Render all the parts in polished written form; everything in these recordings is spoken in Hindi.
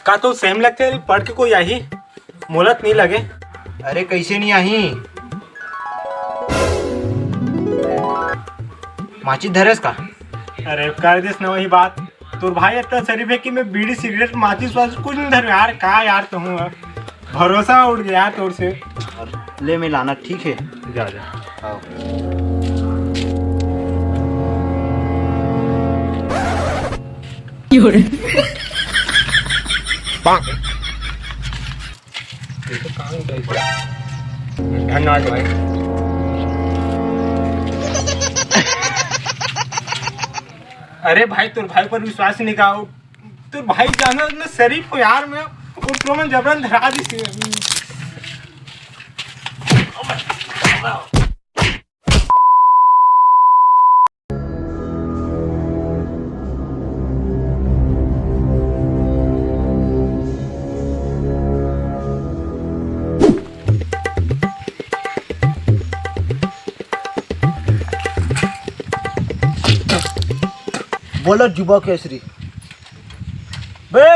का तो सेम लगते पढ़ के कोई आई मोलत नहीं लगे। अरे कैसे नहीं आई? माचिस धरेस का? अरे कर देस ना वही बात। तोर भाई इतना शरीफ है कि मैं बीड़ी सिगरेट माचिस वाचिस कुछ नहीं धरू यार। का यार तुम भरोसा उठ गया तोर से। ले मैं लाना, ठीक है? जा जा। आओ। धन्यवाद भाई। अरे भाई तोर भाई पर विश्वास ही नहीं का। तोर भाई जाना ना शरीफ हो यार। मैं उसको मैं जबरन धरा दी। बोलो जुबा केसरी बे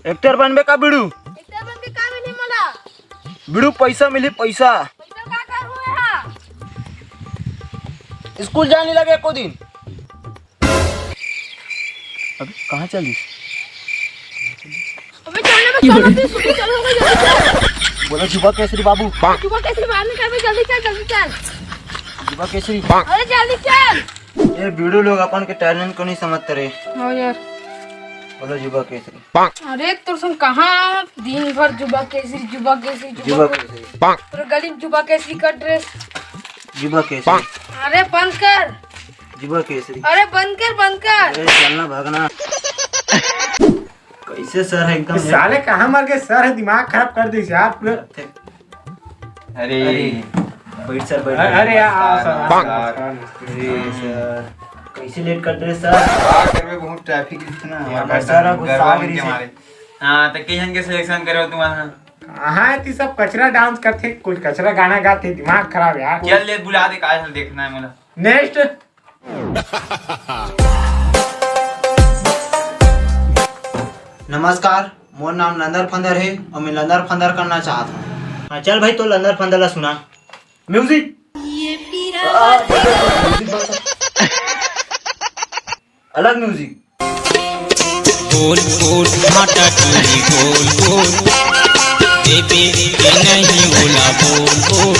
एक्टर बनबे का बिड़ू? एक्टर बन के काम ही नहीं मला। बिड़ू पैसा मिली पैसा। पैसा का कर हुए हा? स्कूल जाने लगे को दिन। अबे कहाँ चली? अबे चलने में चलो फिर सुबह चलो जल्दी चल। बोलो जुबा केसरी बाबू। सुबह कैसे बाहर निकल जल्दी चल जल्दी चल। जुबा केसरी अरे जल्दी चल। ये बिड़ू लोग अपन के टैलेंट को नहीं समझते रहे। हाँ यार। बोलो जुबा केसरी। अरे तो तुम कहाँ दिन भर जुबा केसरी जुबा केसरी पूरे गली में जुबा केसरी का ड्रेस। जुबा केसरी। अरे बंद कर। जुबा केसरी। अरे बंद कर बंद कर। अरे चलना भागना। कैसे सर है एकदम? साले कहाँ मर गए सर है। दिमाग खराब कर दी यार पूरा। अरे बैठ सर बैठ। अरे यार सर कैसे लेट कर रहे सर? बहुत ट्रैफिक इतना सर गुस्सा आ गई। हाँ तो कई के सिलेक्शन करे हो तुम वहाँ? कहाँ थी सब कचरा डांस करते कुछ कचरा गाना गाते। दिमाग खराब यार। चल ले बुला दे काजल देखना है मुझे। नेक्स्ट। नमस्कार, मोर नाम लंदर फंदर है और मैं लंदर फंदर करना चाहता हूँ। हाँ चल भाई तो लंदर फंदर ला सुना। म्यूजिक। अलग म्यूजिक। गोल गोल भाटा चूड़ी गोल गोल बेबी ये नहीं बोला बोल बोल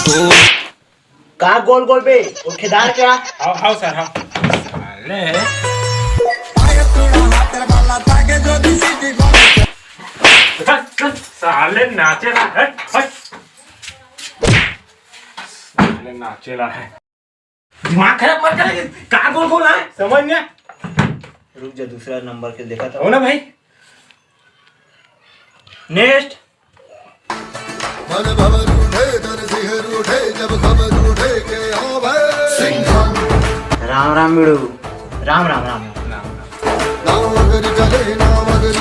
गोल। का गोल गोल बे? वो ठेदार क्या? हाँ सर हाँ। साले साले नाचेला है। साले नाचेला है। दिमाग खराब मत कर। का गोल गोल है समझ में? रुक जा दूसरा नंबर के देखा था। हो ना भाई। नेक्स्ट। मन भवर उठे दर सिहर उठे जब खबर उठे के ओ भाई सिंघम। राम राम बिड़ू। राम राम राम। नाम अगर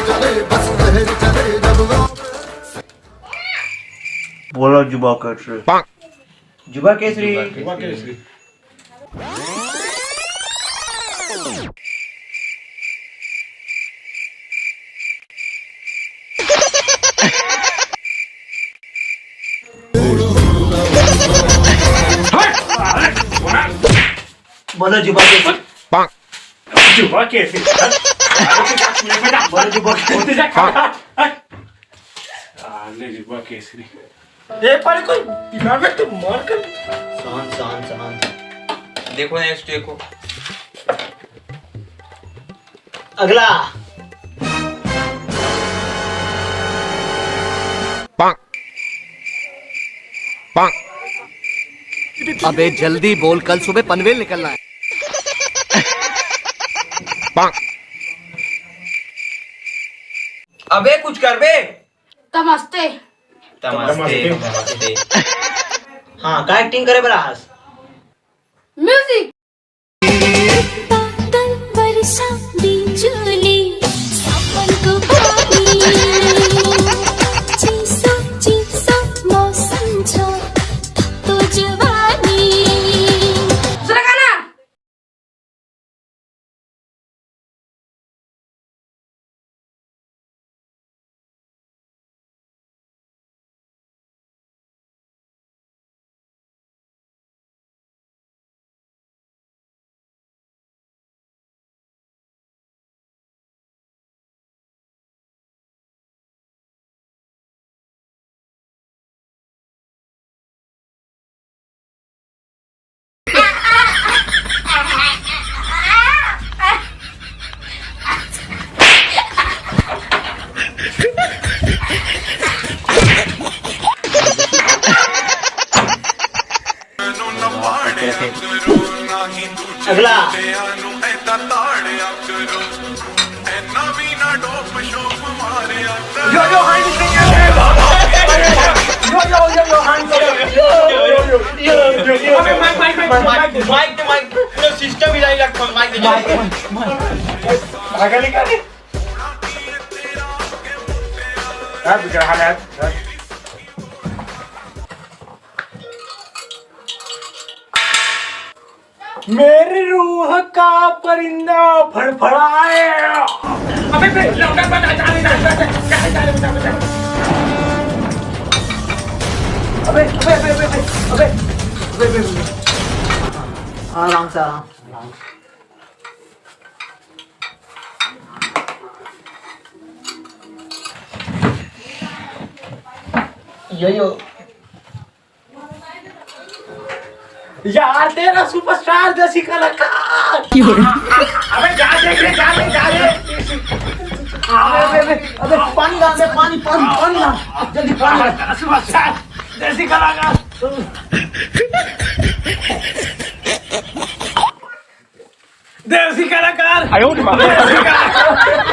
चले बस लहर चले जब वो। बोलो जुबा केसरी। जुबा केसरी। जुबा केसरी। बोलो जुबा केसरी। जुबा केसरी। बोलो जुबा केसरी। साले जुबा केसरी। ये पर कोई दिमाग में तो मार कर। शांत शांत शांत। देखो नेक्स्ट देखो। अगला। अबे जल्दी बोल, कल सुबह पनवेल निकलना है। अबे कुछ कर बे। नमस्ते। नमस्ते। हाँ का एक्टिंग करे बड़ा हंस। म्यूजिक। अगला सिस्टम ही नहीं लगता माइक आगे निकाले यार बिगड़ हाल यार मेरी रूह का परिंदा फड़फड़ाए अबे बे लौंडा बना अबे आराम से आराम यो यार तेरा सुपरस्टार जैसी कलाकार अबे जा देख रे अबे पानी डाल दे पानी डाल जल्दी पानी सुपरस्टार जैसी कलाकार देसी कलाकार देसी कलाकार